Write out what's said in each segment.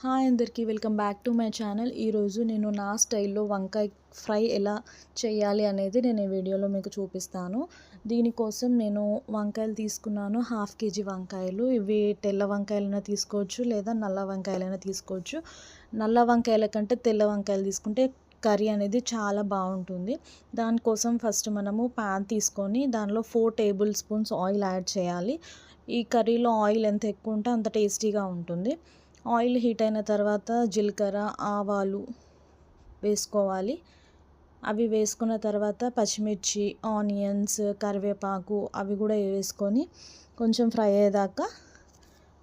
Hi అందరికీ welcome back to my channel. ఈరోజు నేను నా స్టైల్లో వంకాయ ఫ్రై ఎలా చేయాలి అనేది నేను ఈ వీడియోలో మీకు చూపిస్తాను. దీనికోసం నేను వంకాయలు తీసుకున్నాను. 1/2 kg వంకాయలు. ఇవి తెల్ల వంకాయలైనా తీసుకోవచ్చు లేదా నల్ల వంకాయలైనా తీసుకోవచ్చు. నల్ల వంకాయల కంటే తెల్ల వంకాయలు తీసుకుంటే కర్రీ అనేది చాలా బాగుంటుంది. దానికోసం ఫస్ట్ మనము ప్యాన్ తీసుకొని దానిలో 4 టేబుల్ స్పూన్స్ ఆయిల్ యాడ్ చేయాలి. ఈ కర్రీలో ఆయిల్ ఎంత ఎక్కువ ఉంటే అంత టేస్టీగా ఉంటుంది. ఆయిల్ హీట్ అయిన తర్వాత జీలకర్ర ఆవాలు వేసుకోవాలి. అవి వేసుకున్న తర్వాత పచ్చిమిర్చి ఆనియన్స్ కరివేపాకు అవి కూడా వేసుకొని కొంచెం ఫ్రై అయ్యేదాకా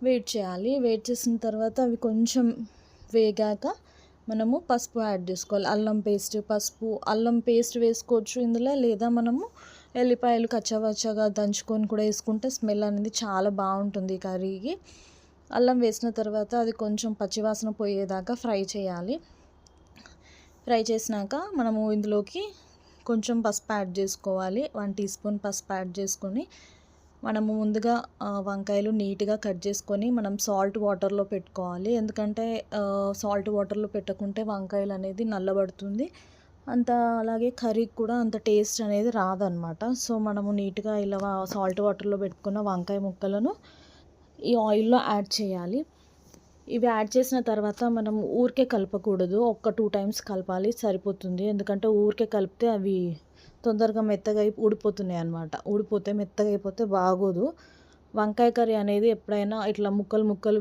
వెయిట్ చేయాలి. వెయిట్ చేసిన తర్వాత అవి కొంచెం వేగాక మనము పసుపు యాడ్ చేసుకోవాలి. అల్లం పేస్ట్ వేసుకోవచ్చు ఇందులో, లేదా మనము ఎల్లిపాయలు కచ్చాపచ్చాగా దంచుకొని కూడా వేసుకుంటే స్మెల్ అనేది చాలా బాగుంటుంది ఈ కర్రీకి. అల్లం వేసిన తర్వాత అది కొంచెం పచ్చివాసన పోయేదాకా ఫ్రై చేయాలి. ఫ్రై చేసినాక మనము ఇందులోకి కొంచెం పసుపు యాడ్ చేసుకోవాలి. 1 టీ స్పూన్ పసుపు యాడ్ చేసుకొని మనము ముందుగా వంకాయలు నీట్గా కట్ చేసుకొని మనం సాల్ట్ వాటర్లో పెట్టుకోవాలి. ఎందుకంటే సాల్ట్ వాటర్లో పెట్టకుంటే వంకాయలు అనేది నల్లబడుతుంది. అలాగే కర్రీకి కూడా అంత టేస్ట్ అనేది రాదనమాట. సో మనము నీట్గా ఇలా సాల్ట్ వాటర్లో పెట్టుకున్న వంకాయ ముక్కలను ఈ ఆయిల్లో యాడ్ చేయాలి. ఇవి యాడ్ చేసిన తర్వాత మనం ఊరికే కలపకూడదు. 1-2 టైమ్స్ కలపాలి సరిపోతుంది. ఎందుకంటే ఊరికే కలిపితే అవి తొందరగా మెత్తగా ఊడిపోతున్నాయి అన్నమాట. మెత్తగా అయిపోతే బాగోదు. వంకాయ కర్రీ అనేది ఎప్పుడైనా ఇట్లా ముక్కలు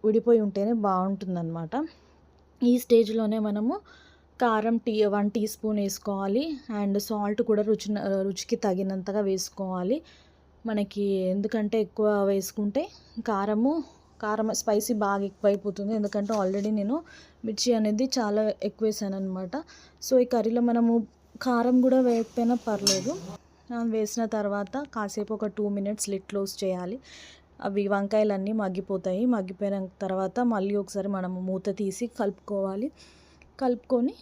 విడిపోయి ఉంటేనే బాగుంటుందన్నమాట. ఈ స్టేజ్లోనే మనము కారం 1 టీ స్పూన్ వేసుకోవాలి. అండ్ సాల్ట్ కూడా రుచికి తగినంతగా వేసుకోవాలి. మనకి ఎందుకంటే ఎక్కువ వేసుకుంటే కారం స్పైసీ బాగా ఎక్కువైపోతుంది. ఎందుకంటే ఆల్రెడీ నేను మిర్చి అనేది చాలా ఎక్కువ వేసాను అనమాట. సో ఈ కర్రీలో మనము కారం కూడా వేయకపోయినా పర్లేదు. వేసిన తర్వాత కాసేపు ఒక 2 minutes లిడ్ క్లోజ్ చేయాలి. అవి వంకాయలన్నీ మగ్గిపోతాయి. మగ్గిపోయిన తర్వాత మళ్ళీ ఒకసారి మనము మూత తీసి కలుపుకొని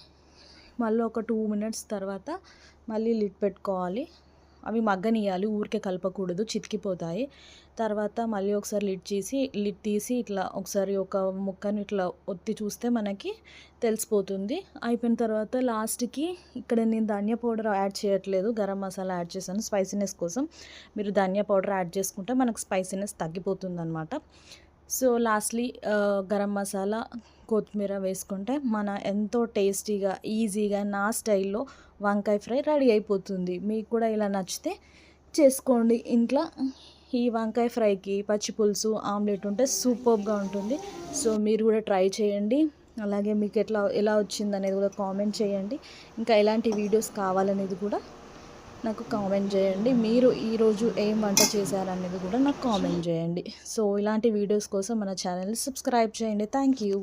మళ్ళీ ఒక 2 minutes తర్వాత మళ్ళీ లిడ్ పెట్టుకోవాలి. అవి మగ్గనియాలి, ఊరికే కలపకూడదు, చితికిపోతాయి. తర్వాత మళ్ళీ ఒకసారి లిడ్ తీసి ఇట్లా ఒకసారి ఒక ముక్కను ఇట్లా ఒత్తి చూస్తే మనకి తెలిసిపోతుంది. అయిపోయిన తర్వాత లాస్ట్కి ఇక్కడ నేను ధనియా పౌడర్ యాడ్ చేయట్లేదు, గరం మసాలా యాడ్ చేశాను స్పైసీనెస్ కోసం. మీరు ధనియా పౌడర్ యాడ్ చేసుకుంటే మనకు స్పైసీనెస్ తగ్గిపోతుంది అనమాట. సో లాస్ట్లీ గరం మసాలా కొత్తిమీర వేసుకుంటే మన ఎంతో టేస్టీగా ఈజీగా నా స్టైల్లో వంకాయ ఫ్రై రెడీ అయిపోతుంది. మీకు కూడా ఇలా నచ్చితే చేసుకోండి ఇంట్లో. ఈ వంకాయ ఫ్రైకి పచ్చి పులుసు ఆమ్లెట్ ఉంటే సూపర్గా ఉంటుంది. సో మీరు కూడా ట్రై చేయండి. అలాగే మీకు ఎలా వచ్చింది అనేది కూడా కామెంట్ చేయండి. ఇంకా ఎలాంటి వీడియోస్ కావాలనేది కూడా నాకు కామెంట్ చేయండి. మీరు ఈరోజు ఏం వంట చేశారనేది కూడా నాకు కామెంట్ చేయండి. సో ఇలాంటి వీడియోస్ కోసం మన ఛానల్ని సబ్స్క్రైబ్ చేయండి. Thank you.